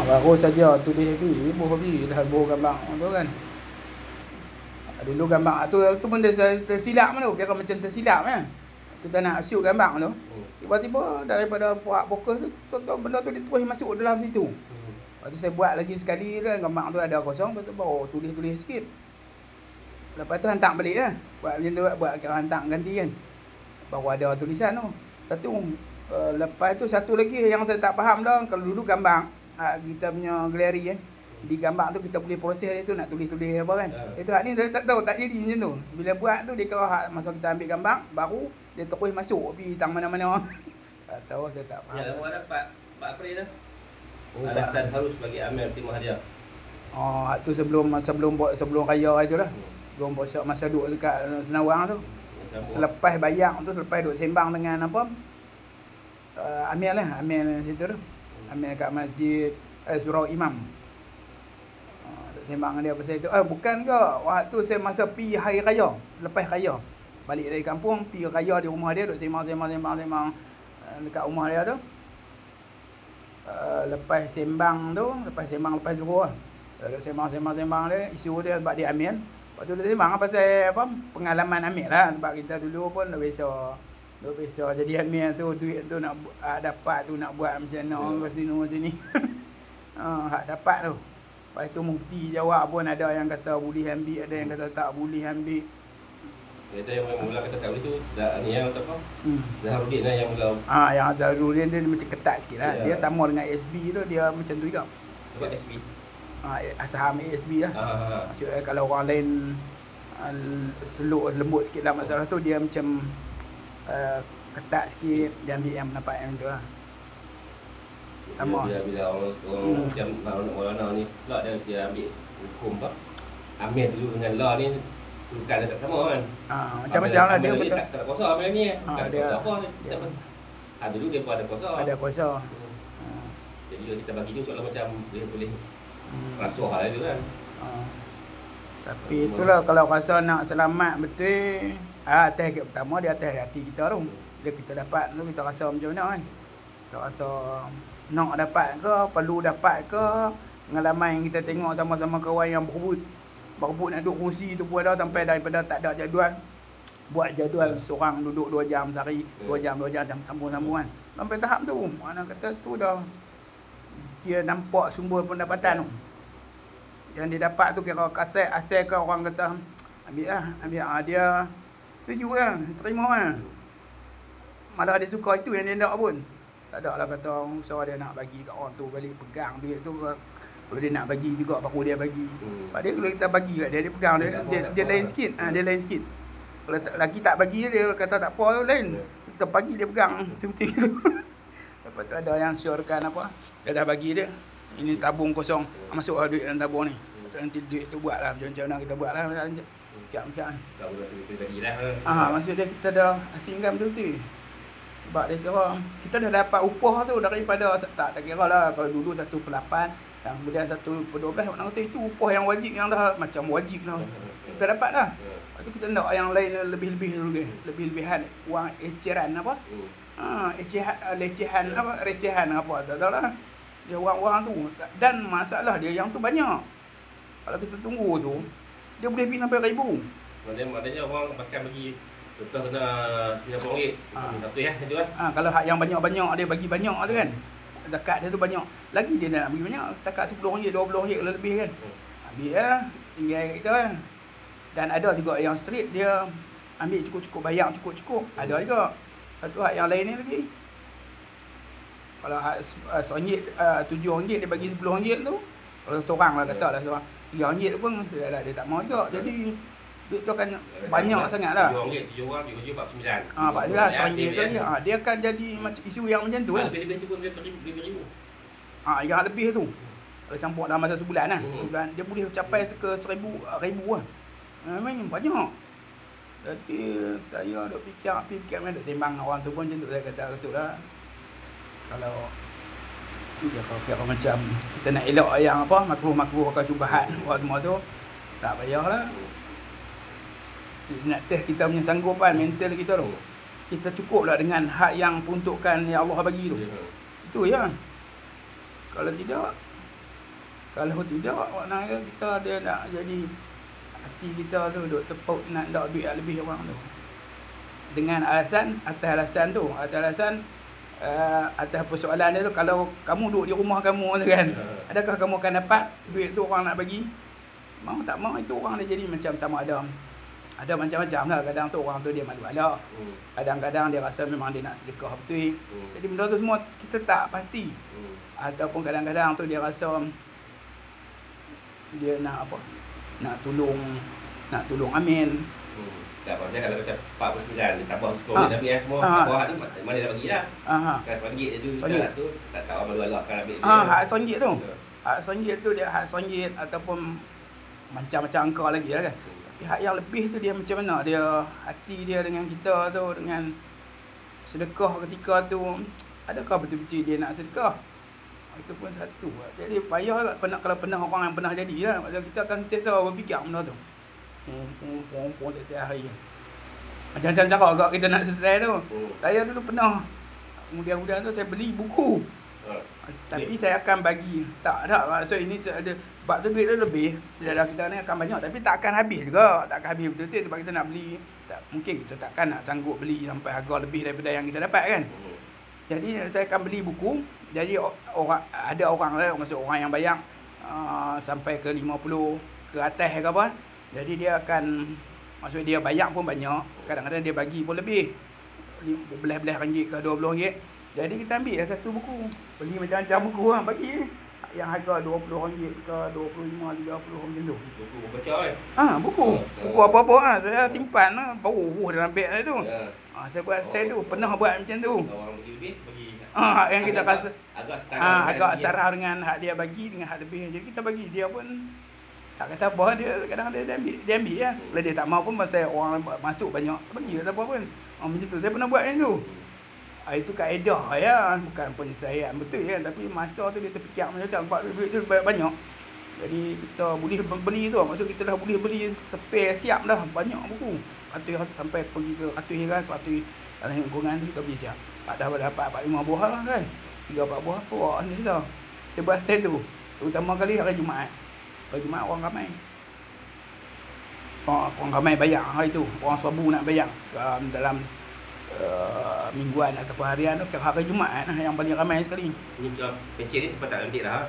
Baru saja tulis habis dah buah gambar tu kan. Dulu gambar tu pun dia tersilap tu, kira macam tersilap kan. Kita nak shoot gambar tu. Tiba-tiba daripada buat fokus tu benda tu dia terus masuk dalam situ. Lepas tu saya buat lagi sekali kan, gambar tu ada kosong, lepas tu baru tulis sikit. Lepas tu hantar balik lah. Buat macam tu, buat kira hantar ganti kan. Baru ada tulisan tu. Satu. Lepas tu satu lagi yang saya tak faham dah, kalau dulu gambar kita punya galeri kan. Di gambar tu kita boleh proses dia tu nak tulis-tulis apa kan. Itu hak ni saya tak tahu, tak jadi macam tu. Bila buat tu dia kira hak masa kita ambil gambar baru dia terus masuk pergi tang mana-mana. Tak tahu, saya tak faham. Ya, awak dapat 4 April dah. Alasan harus bagi Amir terima hadiah. Oh, tu sebelum raya itu lah. Sebelum masa duduk dekat Senawang tu. Selepas bayar tu, selepas duduk sembang dengan apa? Amir lah, Amir situ tu. Amir kat masjid Surau Imam. Sembang dia pasal itu. Bukan ke, waktu saya masa pi hari raya, lepas raya. Balik dari kampung, pi raya di rumah dia, duduk sembang dekat rumah dia tu. Lepas sembang Zuhur lah. Duduk sembang dia, isu dia sebab dia Amir. Lepas tu dia sembang pasal apa, pengalaman Amir lah. Sebab kita dulu pun dah biasa jadi Amir tu, duit tu nak dapat tu nak buat macam mana sini. Hak dapat tu. Lepas tu mufti jawab pun ada yang kata boleh ambil, ada yang kata tak boleh ambil. Kata yang mula kata tak boleh tu, ni yang kata apa? Zaharuddin lah yang mula. Yang Zaharuddin dia macam ketat sikit lah. Dia sama dengan SB tu, dia macam tu juga. Apa SB? Saham ASB lah. Maksudnya kalau orang lain seluk lembut sikit lah masalah tu, dia macam ketat sikit, dia ambil yang pendapat yang tu lah. Sama. Bila orang macam Maulana ni pula dia ambil hukum apa? Amir dulu dengan law ni bukan dia tak sama kan. Macam-macam lah dia betul. Tak kuasa Amir ni. Tak dia, kuasa apa ni. Dulu dia pun ada kuasa. Ada kuasa. Jadi kita bagi tu soalan macam boleh rasuah lah tu kan. Tapi itulah kalau rasa nak selamat betul, atas pertama dia atas hati kita tu. Bila kita dapat tu kita rasa macam mana kan. Kita rasa nak dapat ke, perlu dapat ke, pengalaman yang kita tengok sama-sama kawan yang berebut nak duduk kursi tu pun ada, sampai daripada tak ada jadual, buat jadual seorang duduk 2 jam sehari, 2 jam sambung-sambung kan. Sampai tahap tu, mana kata tu dah dia nampak sumber pendapatan tu. Yang dia dapat tu kira asal ke orang kata ambil dia setuju lah, terima lah. Malah dia suka itu yang dia nak pun. Tak ada lah kata usaha dia nak bagi kat orang tu balik pegang duit tu. Kalau dia nak bagi juga baru dia bagi. Sebab dia kalau kita bagi kat dia pegang dia lain sikit. Dia lain sikit. Kalau lagi tak bagi dia kata tak apa tu lain. Kita bagi dia pegang penting tu. Lepas tu ada yang syorkan apa, dia dah bagi dia. Ini tabung kosong, masuk duit dalam tabung ni. Nanti duit tu buat lah macam mana kita buat lah. Macam-macam. Maksud dia kita dah asingkan betul-betul. Sebab dia kira kita dah dapat upah tu daripada tak kira lah kalau dulu 1/8 dan kemudian 1/12 maknanya kata itu upah yang wajib, yang dah macam wajib lah kita dapat dah. Lepas tu kita nak yang lain lebih-lebih dulu ke, lebih-lebihan wang eceran apa, recehan apa tak tahu lah dia wang tu. Dan masalah dia yang tu banyak, kalau kita tunggu tu dia boleh pergi sampai 1000. Maknanya orang makan bagi contoh kena RM90 satu ya tu kan. Kalau hak yang banyak-banyak dia bagi banyak tu kan. Zakat dia tu banyak. Lagi dia nak bagi banyak. Zakat RM10, RM20 kalau lebih kan. Ambil lah, tinggal kat kita kan. Dan ada juga yang street dia ambil cukup-cukup, bayar cukup-cukup. Ada juga. Satu hak yang lain ni lagi. Kalau hak RM7 dia bagi RM10 tu. Kalau seorang lah kata lah seorang. RM3 pun dia tak mau juga. Jadi duit tu akan banyak sangat lah. RM7 orang, RM49. Paklah RM1 tu lagi. Dia akan jadi macam isu yang macam tu lah. Lebih-lebih tu pun RM5,000. Yang lebih tu. Kalau campur dalam masa sebulan lah. Sebulan dia boleh capai ke RM1,000 lah. Memang banyak. Jadi saya duk fikir duk sembang orang tu pun macam tu, saya kata betul lah. Kalau kira macam kita nak elak yang apa, makruh-makruh ke syubhat buat semua tu, tak payahlah. Nak test kita punya sanggupan mental kita tu. Kita cukuplah dengan hak yang peruntukan yang Allah bagi tu. Itu ya. Kalau tidak Kalau tidak, maknanya kita dia nak jadi hati kita tu duk tepuk nak duit lebih orang tu. Dengan alasan, atas alasan atas persoalan dia tu, kalau kamu duduk di rumah kamu tu kan, adakah kamu akan dapat duit tu orang nak bagi? Mau tak mau itu orang dia jadi macam sama ada macam-macam lah. Kadang tu orang tu dia malu ala. Kadang-kadang dia rasa memang dia nak sedekah betul. Jadi benda tu semua kita tak pasti. Ataupun kadang-kadang tu dia rasa dia nak apa? Nak tolong Amin. Tak apa, kalau macam 49 dia tambah 10 ringgit tapi semua bawah tu mana dah bagi dah. Kan RM1 tu tu tak tahu malu ala kan ambil. Hak RM1 tu. Hak RM1 tu dia hak RM1 ataupun macam-macam angka lagi lah kan. Tapi hak yang lebih tu dia macam mana? Dia hati dia dengan kita tu, dengan sedekah ketika tu, adakah betul-betul dia nak sedekah? Itu pun satu. Jadi payah kalau pernah orang yang pernah jadi lah. Maksudnya kita akan sentiasa berfikir benda tu. Pompong tiap hari. Macam-macam cara agak kita nak selesai tu. Saya dulu pernah, kemudian tu saya beli buku. Tapi saya akan bagi. Tak ada. Maksud ini ada sebab tu duit dia lebih. Bila kita ni akan banyak tapi tak akan habis juga. Tak akan habis betul-betul sebab kita nak beli. Tak, mungkin kita takkan nak sanggup beli sampai harga lebih daripada yang kita dapat kan. Jadi saya akan beli buku. Jadi ada orang lah, maksud orang yang bayar sampai ke 50 ke atas ke apa. Jadi dia akan, maksud dia bayar pun banyak. Kadang-kadang dia bagi pun lebih. Belas-belas ringgit ke 20 ringgit. Jadi kita ambil satu buku. Beli macam-macam buku lah bagi ni. Yang harga RM20 ke 25, 30 macam tu. Buku baca kan? Buku. Buku apa-apa lah. Saya simpan lah. Bau dalam beg saya tu. Saya buat style tu. Pernah buat macam tu. Orang bagi lebih, bagi. Yang kita rasa agak setara dengan hak dia bagi dengan hak lebih. Jadi kita bagi. Dia pun tak kata apa, dia kadang dia ambil lah. Kalau dia tak mau pun pasal orang masuk banyak, bagi tak apa pun. Macam tu. Saya pernah buat macam tu. Itu kaedah ya, bukan penyelesaian betul kan, tapi masa tu dia terfikir macam sebab duit tu banyak. Jadi kita boleh beli tu, maksud kita dah boleh beli spare siap dah banyak buku. 100 sampai pergi ke 100 kan, 100 dalam lingkungan tu kita beli siap. Dah dapat 4-5 buah lah kan. 3-4 buah apa ni dah. Saya buat style tu. Terutama kali hari Jumaat. Hari Jumaat orang ramai. Orang ramai bayar hari tu. Orang sabu nak bayar dalam mingguan ataupun harian tu, hari Jumaat lah yang paling ramai sekali. Ni pencet ni tempat tak nanti dah.